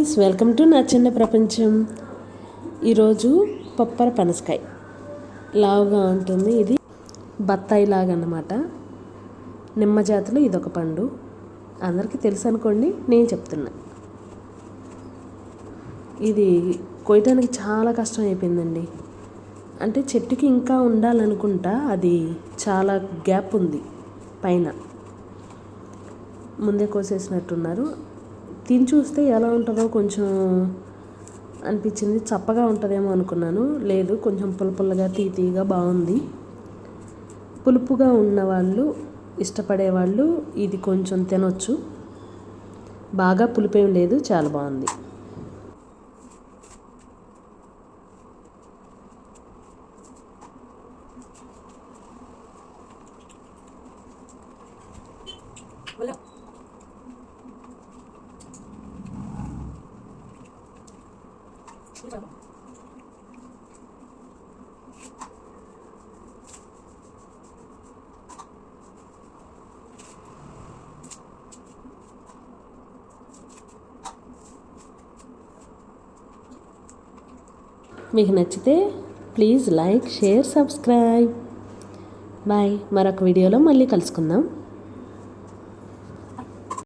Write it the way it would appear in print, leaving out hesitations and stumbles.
Guys, welcome to నా చిన్న ప్రపంచం. ఈరోజు పప్పర పనసకాయ లావుగా ఉంటుంది. ఇది బత్తాయి లాగా అన్నమాట. నిమ్మ జాతిలో ఇదొక పండు. అందరికీ తెలుసు అనుకోండి, నేను చెప్తున్నా. ఇది కొయ్యడానికి చాలా కష్టం అయిపోయిందండి. అంటే చెట్టుకి ఇంకా ఉండాలనుకుంటా, అది చాలా గ్యాప్ ఉంది పైన. ముందే కోసేసినట్టున్నారు. తిని చూస్తే ఎలా ఉంటుందో కొంచెం అనిపించింది. చప్పగా ఉంటుందేమో అనుకున్నాను. లేదు, కొంచెం పుల్లపుల్లగా తీయగా బాగుంది. పులుపుగా ఉన్నవాళ్ళు, ఇష్టపడేవాళ్ళు ఇది కొంచెం తినొచ్చు. బాగా పులుపేం లేదు, చాలా బాగుంది. మీకు నచ్చితే please like, share, subscribe. Bye. మరొక వీడియోలో మళ్ళీ కలుసుకుందాం.